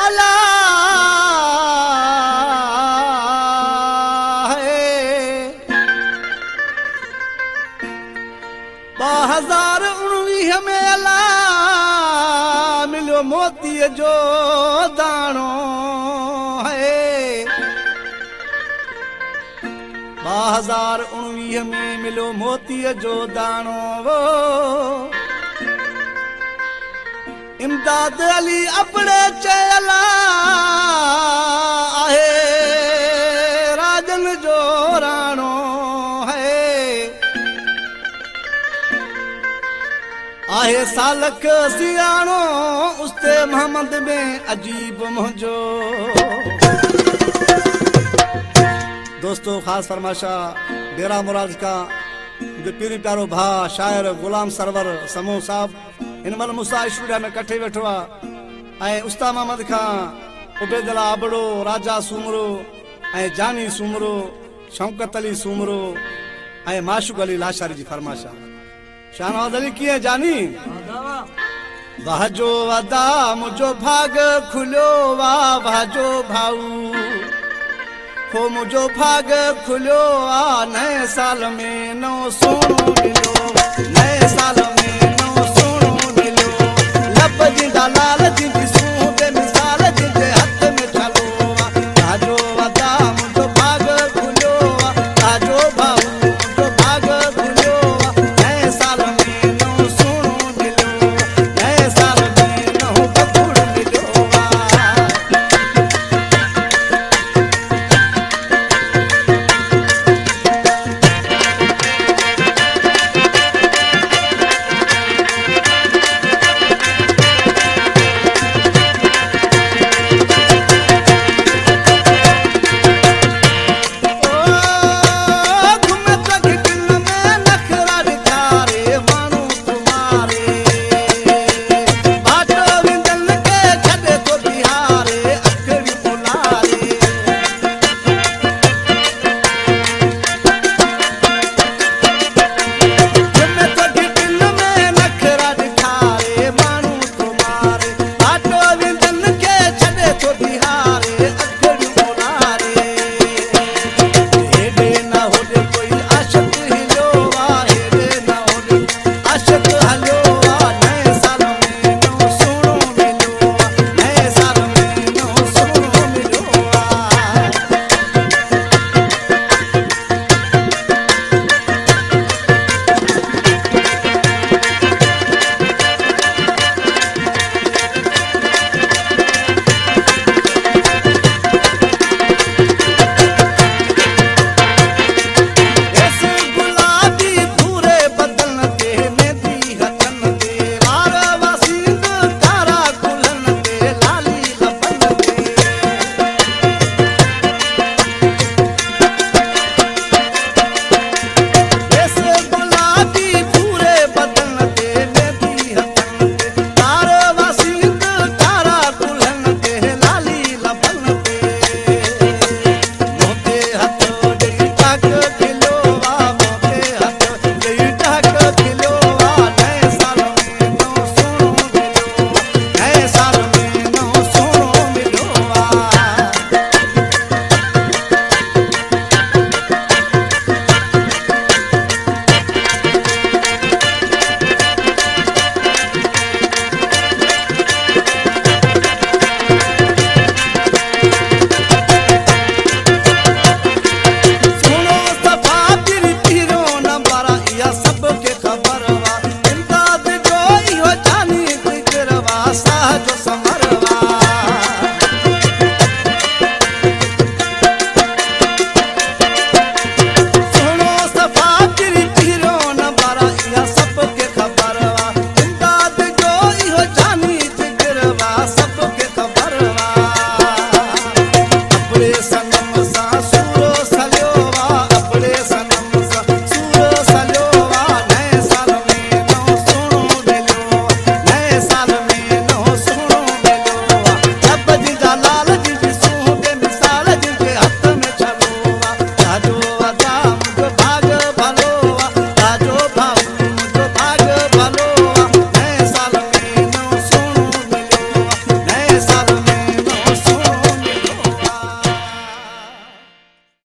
अला में अला मिलियो मोतीअ जो दाणो है 2019 में मिलियो मोतीअ जो दाणो इमदाद अली अपने चयला आहे राजन जो राणो आहे सालक सियाणो उस्ते मोहम्मद में अजीब मुझो दोस्तों खास फरमाशा डेरा मुराद का पीरी प्यारो भा शायर गुलाम सरवर समूह साहब इन मल मुसा स्टूडियो में कठे वेठो आहे उस्ता मोहम्मद खां उबैदुल्ला आबड़ो राजा सूमरो जानी सूमरो शौकत अली सूमरो माशूक अली लाशारी जी फरमाशा शाहनवाज अली किए जानी वाजो वदा मुझो भाग खुलो वाजो भाऊ हो मुझो भाग खुलो नए साल में नो सोनो मिलो नए साल में नो सोनो मिलो लब जिंदा लाल जिंदा